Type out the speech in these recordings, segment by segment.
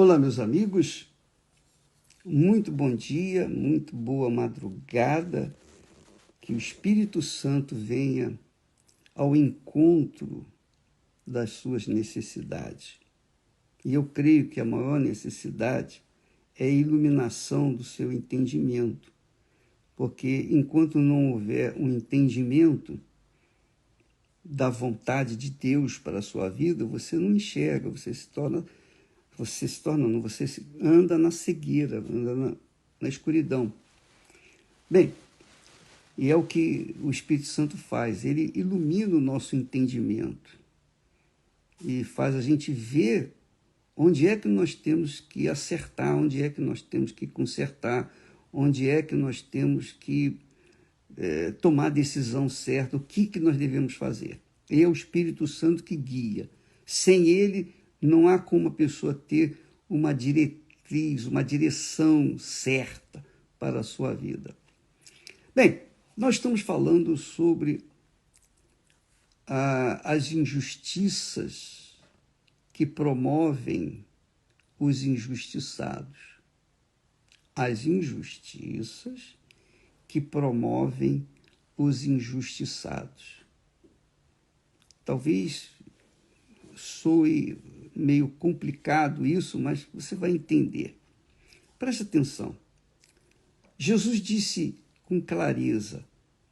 Olá, meus amigos, muito bom dia, muito boa madrugada, que o Espírito Santo venha ao encontro das suas necessidades. E eu creio que a maior necessidade é a iluminação do seu entendimento, porque enquanto não houver um entendimento da vontade de Deus para a sua vida, você não enxerga, você anda na cegueira, anda na escuridão. Bem, e é o que o Espírito Santo faz, ele ilumina o nosso entendimento e faz a gente ver onde é que nós temos que acertar, onde é que nós temos que consertar, onde é que nós temos que tomar a decisão certa, o que nós devemos fazer. É o Espírito Santo que guia. Sem ele, não há como a pessoa ter uma diretriz, uma direção certa para a sua vida. Bem, nós estamos falando sobre as injustiças que promovem os injustiçados. As injustiças que promovem os injustiçados. Talvez soe meio complicado isso, mas você vai entender. Preste atenção. Jesus disse com clareza: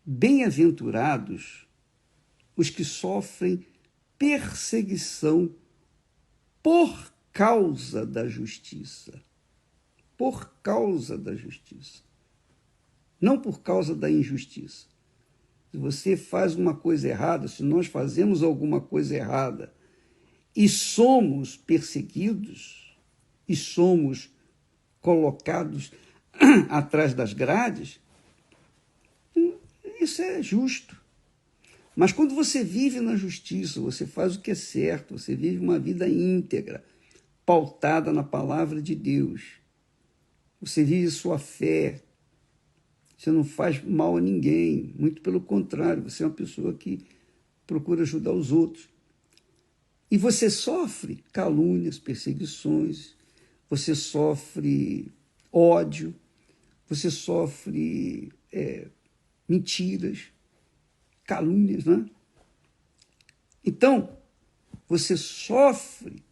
bem-aventurados os que sofrem perseguição por causa da justiça. Por causa da justiça. Não por causa da injustiça. Se você faz uma coisa errada, se nós fazemos alguma coisa errada e somos perseguidos e somos colocados atrás das grades, isso é justo. Mas quando você vive na justiça, você faz o que é certo, você vive uma vida íntegra, pautada na palavra de Deus, você vive sua fé, você não faz mal a ninguém, muito pelo contrário, você é uma pessoa que procura ajudar os outros. E você sofre calúnias, perseguições, você sofre ódio, você sofre mentiras, calúnias, né? Então, você sofre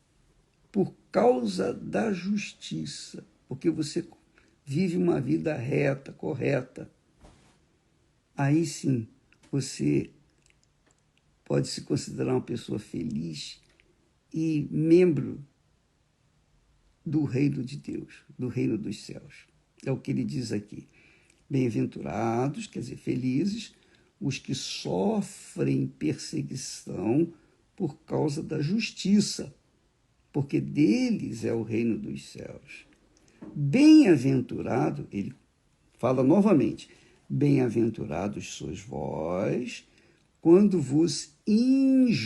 por causa da justiça, porque você vive uma vida reta, correta. Aí sim, você pode se considerar uma pessoa feliz e membro do reino de Deus, do reino dos céus. É o que ele diz aqui. Bem-aventurados, quer dizer, felizes, os que sofrem perseguição por causa da justiça, porque deles é o reino dos céus. Bem-aventurado, ele fala novamente, bem-aventurados sois vós, quando vos injuriarem,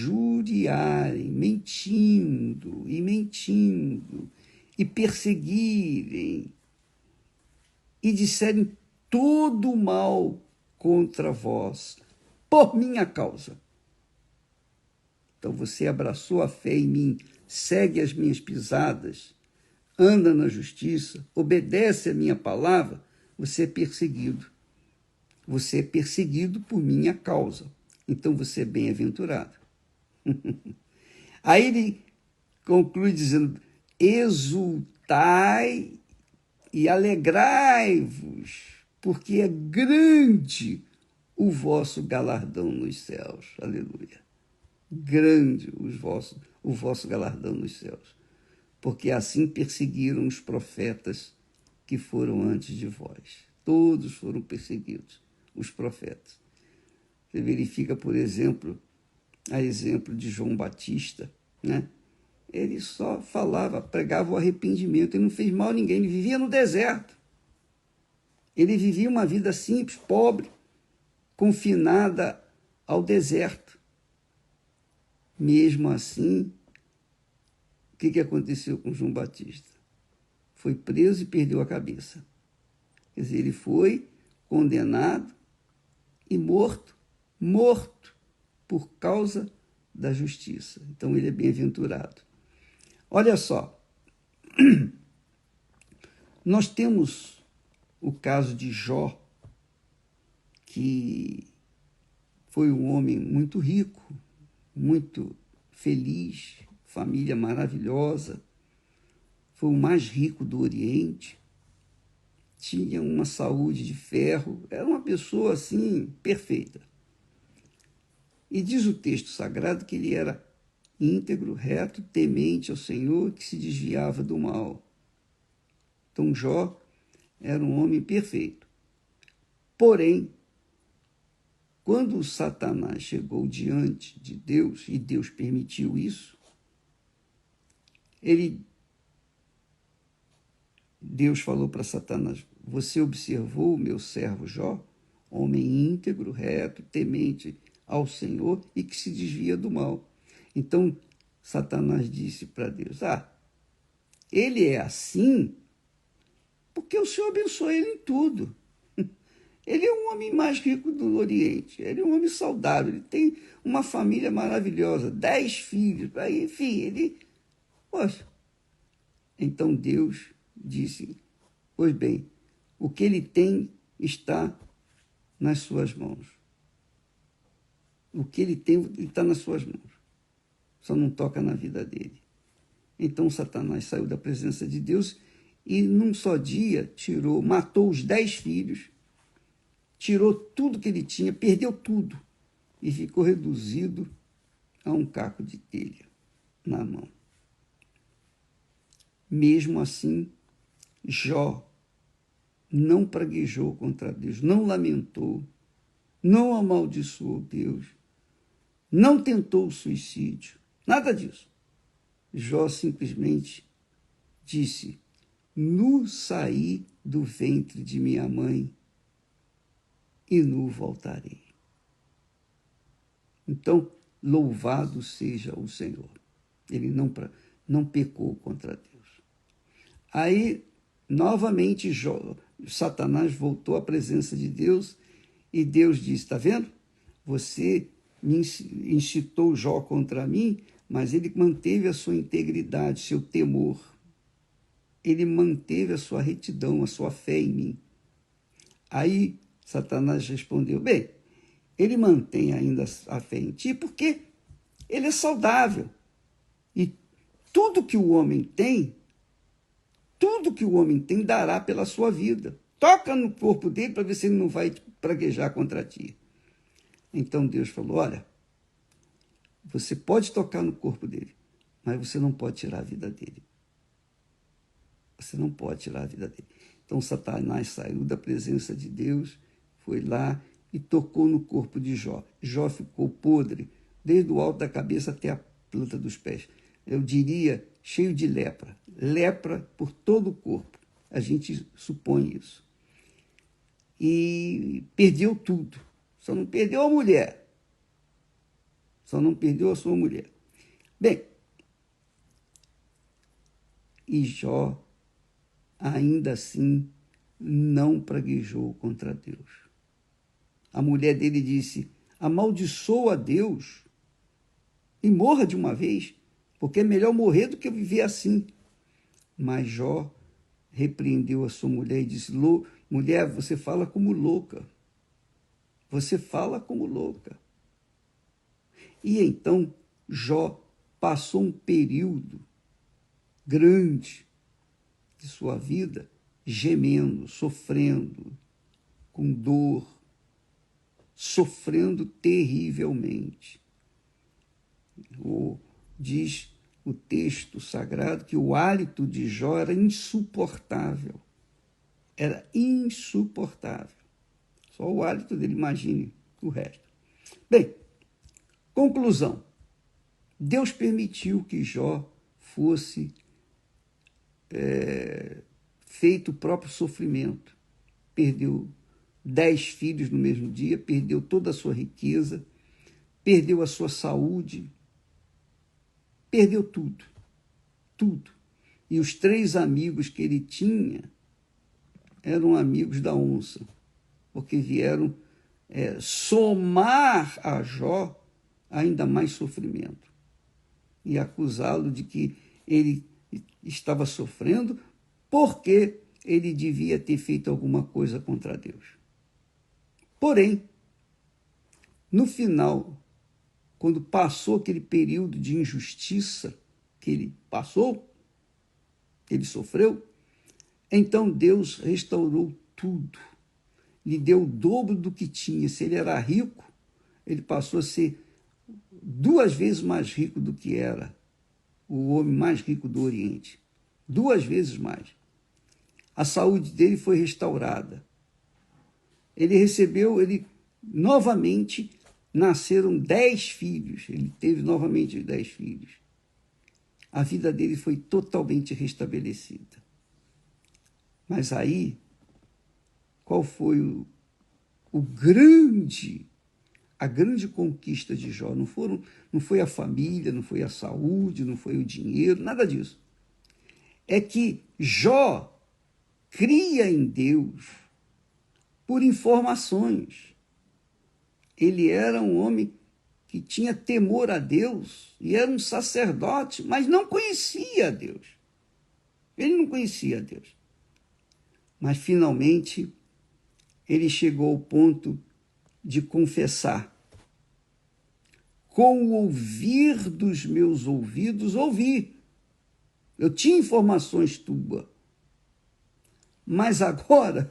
mentindo, e perseguirem, e disserem todo o mal contra vós, por minha causa. Então você abraçou a fé em mim, segue as minhas pisadas, anda na justiça, obedece a minha palavra, você é perseguido. Você é perseguido por minha causa. Então você é bem-aventurado. Aí ele conclui dizendo: exultai e alegrai-vos, porque é grande o vosso galardão nos céus. Aleluia. Grande o vosso galardão nos céus. Porque assim perseguiram os profetas que foram antes de vós. Todos foram perseguidos, os profetas. Você verifica, por exemplo, a exemplo de João Batista, né? Ele só falava, pregava o arrependimento, ele não fez mal a ninguém, ele vivia no deserto. Ele vivia uma vida simples, pobre, confinada ao deserto. Mesmo assim, o que aconteceu com João Batista? Foi preso e perdeu a cabeça. Quer dizer, ele foi condenado e morto por causa da justiça. Então ele é bem-aventurado. Olha só, Nós temos o caso de Jó, que foi um homem muito rico, muito feliz, família maravilhosa, foi o mais rico do Oriente, tinha uma saúde de ferro, era uma pessoa assim perfeita. E diz o texto sagrado que ele era íntegro, reto, temente ao Senhor, que se desviava do mal. Então Jó era um homem perfeito. Porém, quando Satanás chegou diante de Deus, e Deus permitiu isso, Deus falou para Satanás: você observou o meu servo Jó, homem íntegro, reto, temente ao Senhor e que se desvia do mal. Então Satanás disse para Deus: ele é assim porque o Senhor abençoa ele em tudo. Ele é o homem mais rico do Oriente, ele é um homem saudável, ele tem uma família maravilhosa, 10 filhos, enfim, ele... Poxa. Então Deus disse: pois bem, o que ele tem está nas suas mãos. O que ele tem está nas suas mãos. Só não toca na vida dele. Então Satanás saiu da presença de Deus e num só dia matou os 10 filhos, tirou tudo que ele tinha, perdeu tudo e ficou reduzido a um caco de telha na mão. Mesmo assim, Jó não praguejou contra Deus, não lamentou, não amaldiçoou Deus, não tentou o suicídio, nada disso. Jó simplesmente disse: nu saí do ventre de minha mãe e nu voltarei. Então, louvado seja o Senhor. Ele não pecou contra Deus. Aí, novamente, Satanás voltou à presença de Deus e Deus disse: está vendo? Você me incitou Jó contra mim, mas ele manteve a sua integridade, seu temor. Ele manteve a sua retidão, a sua fé em mim. Aí Satanás respondeu: bem, ele mantém ainda a fé em ti porque ele é saudável. E tudo que o homem tem dará pela sua vida. Toca no corpo dele para ver se ele não vai praguejar contra ti. Então Deus falou: olha, você pode tocar no corpo dele, mas você não pode tirar a vida dele. Você não pode tirar a vida dele. Então Satanás saiu da presença de Deus, foi lá e tocou no corpo de Jó. Jó ficou podre, desde o alto da cabeça até a planta dos pés. Eu diria, cheio de lepra. Lepra por todo o corpo. A gente supõe isso. E perdeu tudo. Só não perdeu a mulher. Só não perdeu a sua mulher. Bem, e Jó, ainda assim, não praguejou contra Deus. A mulher dele disse: amaldiçoa a Deus e morra de uma vez, porque é melhor morrer do que viver assim. Mas Jó repreendeu a sua mulher e disse: mulher, você fala como louca. Você fala como louca. E então Jó passou um período grande de sua vida gemendo, sofrendo, com dor, sofrendo terrivelmente. Diz o texto sagrado que o hálito de Jó era insuportável. Era insuportável. Só o hálito dele, imagine o resto. Bem, conclusão. Deus permitiu que Jó fosse feito o próprio sofrimento. Perdeu 10 filhos no mesmo dia, perdeu toda a sua riqueza, perdeu a sua saúde, perdeu tudo, tudo. E os 3 amigos que ele tinha eram amigos da onça, porque vieram somar a Jó ainda mais sofrimento e acusá-lo de que ele estava sofrendo porque ele devia ter feito alguma coisa contra Deus. Porém, no final, quando passou aquele período de injustiça que ele passou, que ele sofreu, então Deus restaurou tudo, lhe deu o dobro do que tinha. Se ele era rico, ele passou a ser 2 vezes mais rico do que era o homem mais rico do Oriente. 2 vezes mais. A saúde dele foi restaurada. Novamente nasceram 10 filhos. Ele teve novamente 10 filhos. A vida dele foi totalmente restabelecida. Mas aí, qual foi a grande conquista de Jó? Não foi a família, não foi a saúde, não foi o dinheiro, nada disso. É que Jó cria em Deus por informações. Ele era um homem que tinha temor a Deus e era um sacerdote, mas não conhecia a Deus. Ele não conhecia a Deus. Mas, finalmente, ele chegou ao ponto de confessar: com o ouvir dos meus ouvidos, ouvi. Eu tinha informações tuas. Mas agora,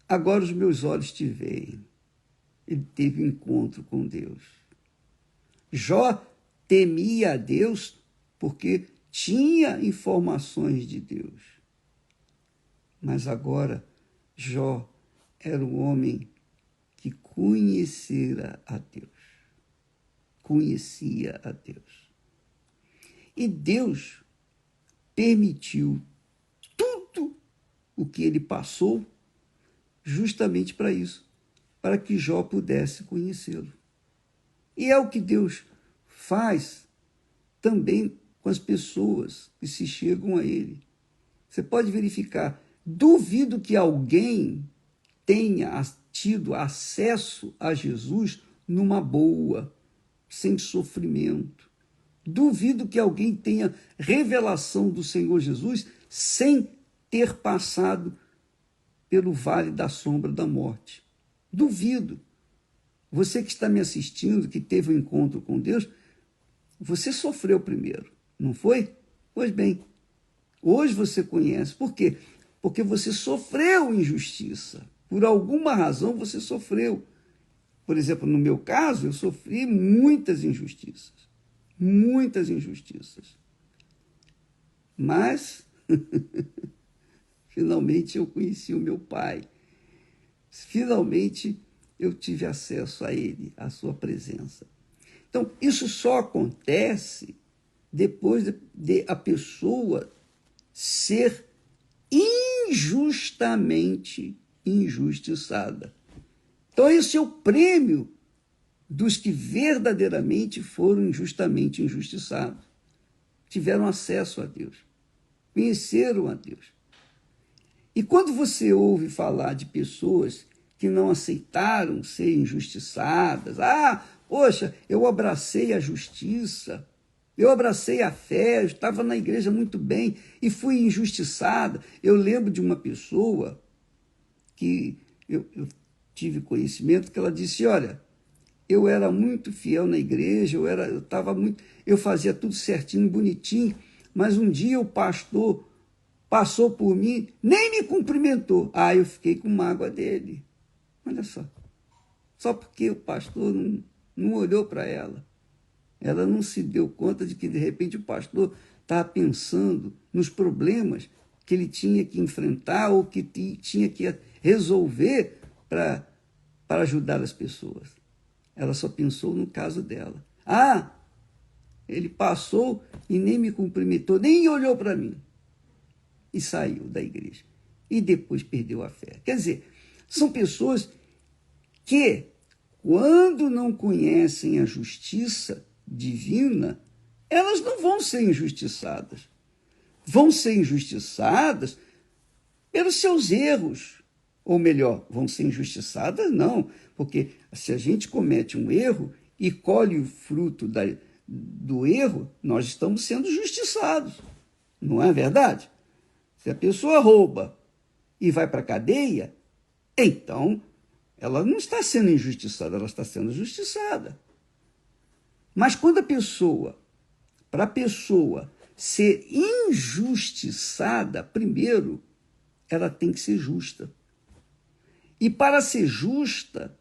agora os meus olhos te veem. Ele teve um encontro com Deus. Jó temia a Deus porque tinha informações de Deus. Mas agora, Jó era um homem que conhecia a Deus. Conhecia a Deus. E Deus permitiu tudo o que ele passou justamente para isso, para que Jó pudesse conhecê-lo. E é o que Deus faz também com as pessoas que se chegam a ele. Você pode verificar, duvido que alguém tenha tido acesso a Jesus numa boa, sem sofrimento. Duvido que alguém tenha revelação do Senhor Jesus sem ter passado pelo vale da sombra da morte. Duvido. Você que está me assistindo, que teve um encontro com Deus, você sofreu primeiro, não foi? Pois bem, hoje você conhece. Por quê? Porque você sofreu injustiça. Por alguma razão você sofreu. Por exemplo, no meu caso, eu sofri muitas injustiças. Muitas injustiças. Mas, finalmente eu conheci o meu Pai. Finalmente eu tive acesso a Ele, à sua presença. Então, isso só acontece depois de a pessoa ser injustamente injustiçada. Então, esse é o prêmio dos que verdadeiramente foram injustamente injustiçados. Tiveram acesso a Deus, conheceram a Deus. E quando você ouve falar de pessoas que não aceitaram ser injustiçadas, poxa, eu abracei a justiça, eu abracei a fé, eu estava na igreja muito bem e fui injustiçada. Eu lembro de uma pessoa que eu tive conhecimento que ela disse: olha, eu era muito fiel na igreja, eu fazia tudo certinho, bonitinho, mas um dia o pastor passou por mim, nem me cumprimentou. Eu fiquei com mágoa dele. Olha só porque o pastor não olhou para ela. Ela não se deu conta de que, de repente, o pastor estava pensando nos problemas que ele tinha que enfrentar ou que tinha que resolver para ajudar as pessoas. Ela só pensou no caso dela. Ele passou e nem me cumprimentou, nem olhou para mim. E saiu da igreja. E depois perdeu a fé. Quer dizer, são pessoas que, quando não conhecem a justiça divina, elas não vão ser injustiçadas. Vão ser injustiçadas pelos seus erros. Ou melhor, vão ser injustiçadas? Não, porque se a gente comete um erro e colhe o fruto do erro, nós estamos sendo justiçados. Não é verdade? Se a pessoa rouba e vai para a cadeia, então ela não está sendo injustiçada, ela está sendo justiçada. Mas quando para a pessoa ser injustiçada, primeiro, ela tem que ser justa. E para ser justa,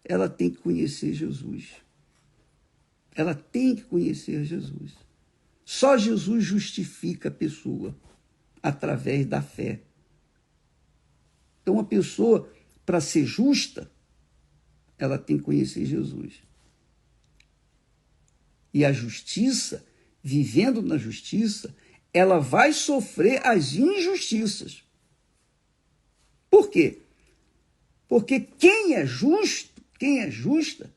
ela tem que conhecer Jesus. Ela tem que conhecer Jesus. Só Jesus justifica a pessoa através da fé. Então, a pessoa, para ser justa, ela tem que conhecer Jesus. E a justiça, vivendo na justiça, ela vai sofrer as injustiças. Por quê? Porque quem é justo, quem é justa,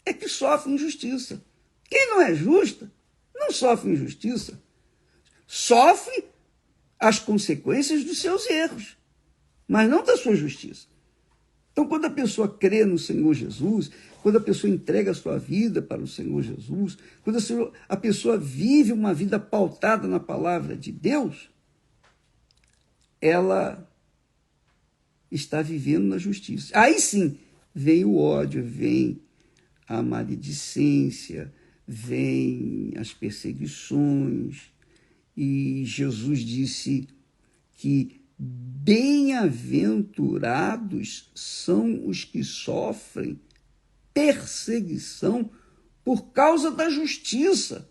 é que sofre injustiça. Quem não é justa, não sofre injustiça. Sofre as consequências dos seus erros, mas não da sua justiça. Então, quando a pessoa crê no Senhor Jesus, quando a pessoa entrega a sua vida para o Senhor Jesus, quando a pessoa vive uma vida pautada na palavra de Deus, ela está vivendo na justiça. Aí sim, vem o ódio, vem a maledicência, vem as perseguições. E Jesus disse que bem-aventurados são os que sofrem perseguição por causa da justiça,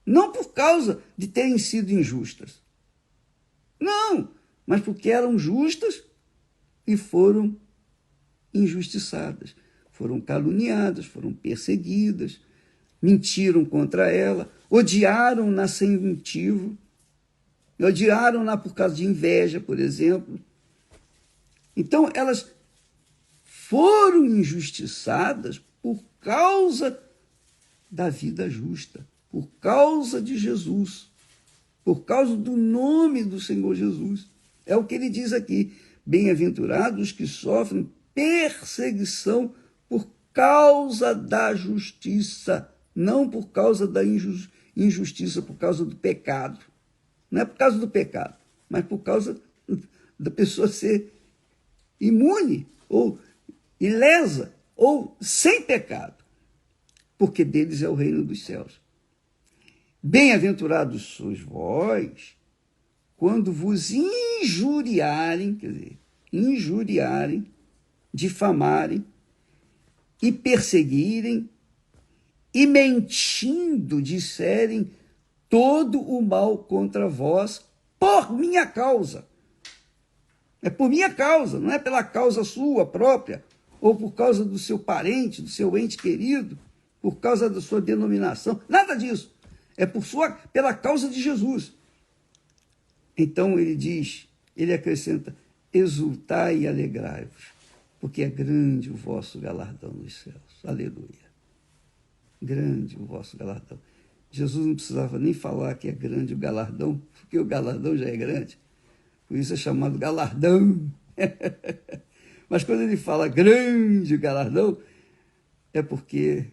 não por causa de terem sido injustas. Não, mas porque eram justas e foram injustiçadas, foram caluniadas, foram perseguidas, mentiram contra ela, odiaram-na sem motivo, odiaram-na por causa de inveja, por exemplo. Então, elas foram injustiçadas por causa da vida justa, por causa de Jesus, por causa do nome do Senhor Jesus. É o que ele diz aqui: bem-aventurados que sofrem perseguição por causa da justiça, não por causa da injustiça, por causa do pecado. Não é por causa do pecado, mas por causa da pessoa ser imune ou ilesa ou sem pecado, porque deles é o reino dos céus. Bem-aventurados sois vós quando vos injuriarem, quer dizer, injuriarem, difamarem e perseguirem e mentindo disserem todo o mal contra vós por minha causa. É por minha causa, não é pela causa sua própria, ou por causa do seu parente, do seu ente querido, por causa da sua denominação, nada disso. É pela causa de Jesus. Então ele diz, ele acrescenta: exultai e alegrai-vos, porque é grande o vosso galardão nos céus. Aleluia. Grande o vosso galardão. Jesus não precisava nem falar que é grande o galardão, porque o galardão já é grande. Por isso é chamado galardão. Mas quando ele fala grande galardão, é porque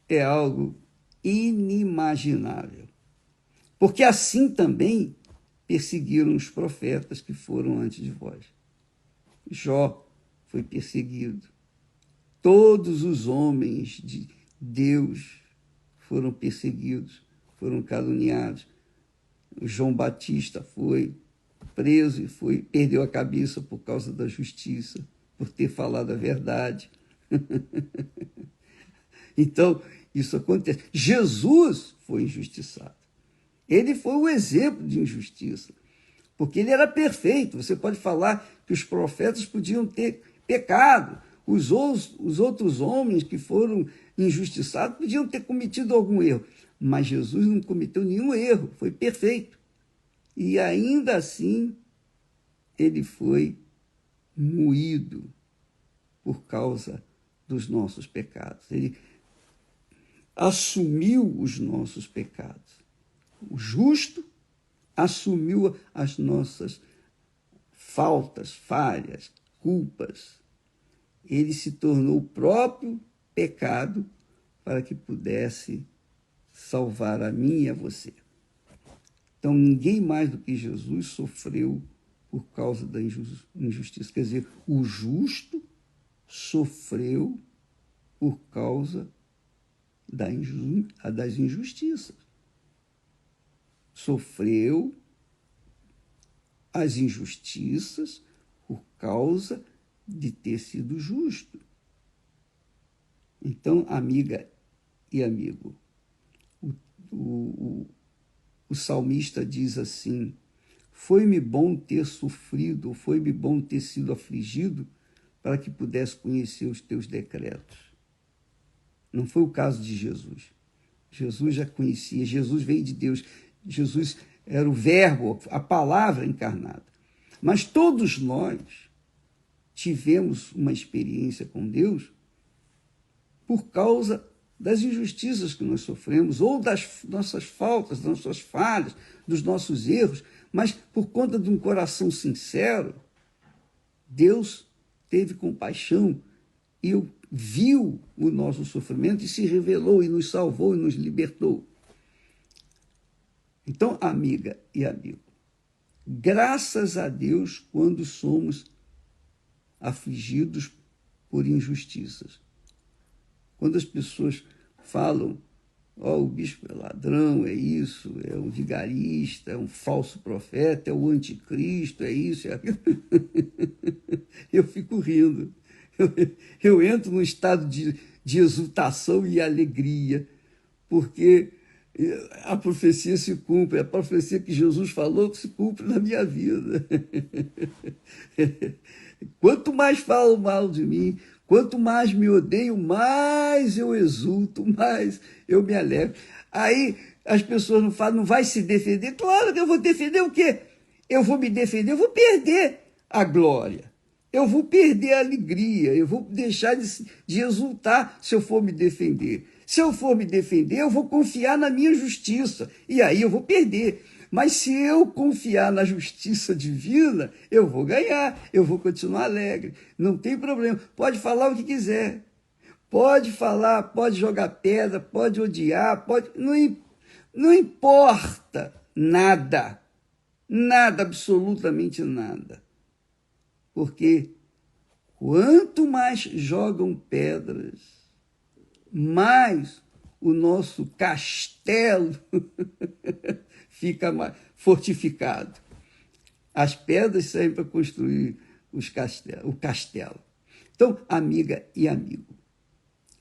é algo inimaginável. Porque assim também perseguiram os profetas que foram antes de vós. Jó foi perseguido. Todos os homens de Deus foram perseguidos, foram caluniados. O João Batista foi preso e perdeu a cabeça por causa da justiça, por ter falado a verdade. Então, isso acontece. Jesus foi injustiçado. Ele foi o exemplo de injustiça, porque ele era perfeito. Você pode falar que os profetas podiam ter pecado, os outros homens que foram injustiçados podiam ter cometido algum erro, mas Jesus não cometeu nenhum erro, foi perfeito. E ainda assim, ele foi moído por causa dos nossos pecados. Ele assumiu os nossos pecados. O justo assumiu as nossas faltas, falhas, culpas. Ele se tornou o próprio pecado para que pudesse salvar a mim e a você. Então, ninguém mais do que Jesus sofreu por causa da injustiça. Quer dizer, o justo sofreu por causa das injustiças. Sofreu as injustiças por causa de ter sido justo. Então, amiga e amigo, o salmista diz assim: foi-me bom ter sofrido, foi-me bom ter sido afligido, para que pudesse conhecer os teus decretos. Não foi o caso de Jesus. Jesus já conhecia, Jesus veio de Deus, Jesus era o Verbo, a palavra encarnada. Mas todos nós tivemos uma experiência com Deus por causa das injustiças que nós sofremos, ou das nossas faltas, das nossas falhas, dos nossos erros, mas por conta de um coração sincero, Deus teve compaixão e viu o nosso sofrimento e se revelou e nos salvou e nos libertou. Então, amiga e amigo, graças a Deus quando somos afligidos por injustiças. Quando as pessoas falam, o bispo é ladrão, é isso, é um vigarista, é um falso profeta, é o anticristo, é isso, é aquilo, eu fico rindo. Eu entro num estado de exultação e alegria, porque a profecia se cumpre, a profecia que Jesus falou se cumpre na minha vida. Quanto mais falam mal de mim, quanto mais me odeiam, mais eu exulto, mais eu me alegro. Aí as pessoas não falam, não vai se defender. Claro que eu vou defender o quê? Eu vou me defender, eu vou perder a glória. Eu vou perder a alegria, eu vou deixar de exultar se eu for me defender. Se eu for me defender, eu vou confiar na minha justiça, e aí eu vou perder. Mas se eu confiar na justiça divina, eu vou ganhar, eu vou continuar alegre. Não tem problema, pode falar o que quiser. Pode falar, pode jogar pedra, pode odiar, pode... Não importa nada, nada, absolutamente nada. Porque quanto mais jogam pedras, mais o nosso castelo fica mais fortificado. As pedras servem para construir o castelo. Então, amiga e amigo,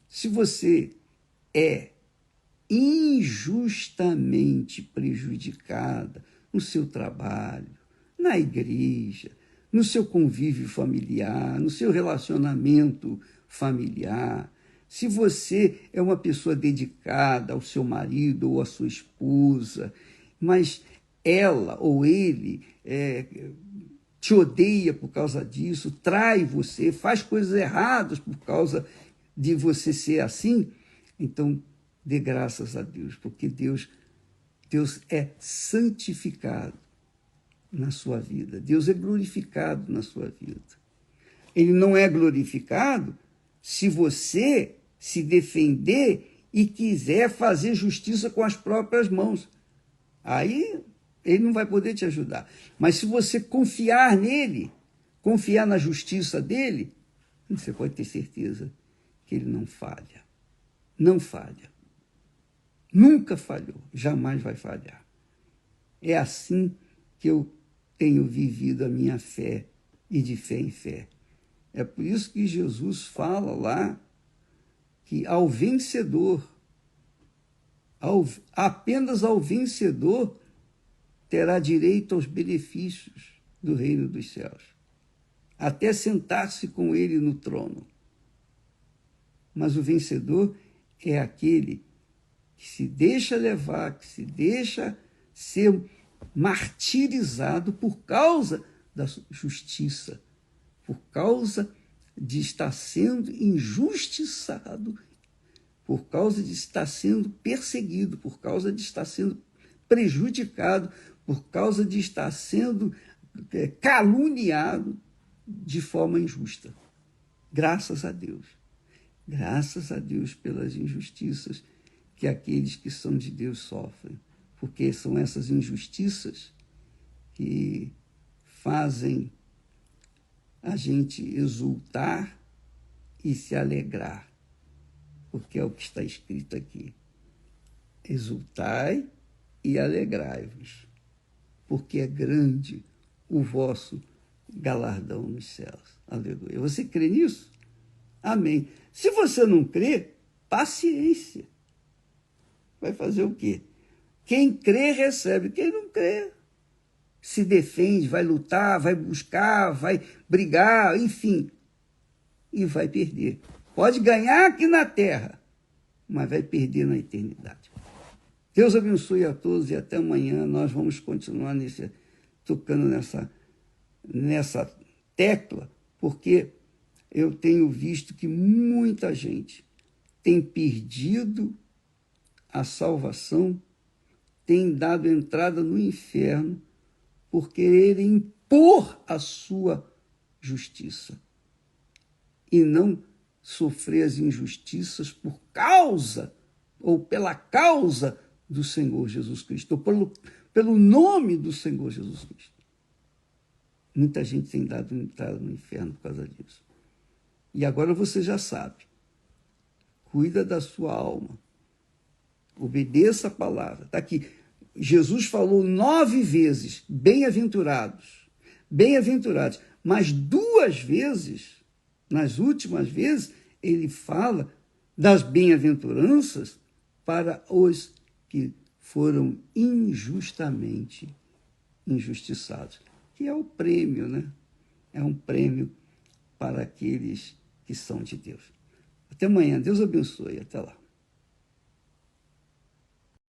se você é injustamente prejudicada no seu trabalho, na igreja, no seu convívio familiar, no seu relacionamento familiar, se você é uma pessoa dedicada ao seu marido ou à sua esposa, mas ela ou ele te odeia por causa disso, trai você, faz coisas erradas por causa de você ser assim, então dê graças a Deus, porque Deus é santificado na sua vida. Deus é glorificado na sua vida. Ele não é glorificado se você se defender e quiser fazer justiça com as próprias mãos. Aí ele não vai poder te ajudar. Mas se você confiar nele, confiar na justiça dele, você pode ter certeza que ele não falha. Não falha. Nunca falhou, jamais vai falhar. É assim que eu tenho vivido a minha fé e de fé em fé. É por isso que Jesus fala lá que ao vencedor, apenas ao vencedor terá direito aos benefícios do reino dos céus, até sentar-se com ele no trono. Mas o vencedor é aquele que se deixa levar, que se deixa ser martirizado por causa da justiça, por causa de estar sendo injustiçado, por causa de estar sendo perseguido, por causa de estar sendo prejudicado, por causa de estar sendo caluniado de forma injusta. Graças a Deus. Graças a Deus pelas injustiças que aqueles que são de Deus sofrem. porque são essas injustiças que fazem a gente exultar e se alegrar, porque é o que está escrito aqui. Exultai e alegrai-vos, porque é grande o vosso galardão nos céus. Aleluia. Você crê nisso? Amém. Se você não crê, paciência. Vai fazer o quê? Quem crê, recebe. Quem não crê, se defende, vai lutar, vai buscar, vai brigar, enfim, e vai perder. Pode ganhar aqui na terra, mas vai perder na eternidade. Deus abençoe a todos e até amanhã. Nós vamos continuar tocando nessa tecla, porque eu tenho visto que muita gente tem perdido a salvação, tem dado entrada no inferno por querer impor a sua justiça e não sofrer as injustiças por causa ou pela causa do Senhor Jesus Cristo, ou pelo nome do Senhor Jesus Cristo. Muita gente tem dado entrada no inferno por causa disso. E agora você já sabe. Cuida da sua alma. Obedeça a palavra. Está aqui. Jesus falou 9 vezes, bem-aventurados, bem-aventurados. Mas 2 vezes, nas últimas vezes, ele fala das bem-aventuranças para os que foram injustamente injustiçados. Que é o prêmio, né? É um prêmio para aqueles que são de Deus. Até amanhã. Deus abençoe. Até lá.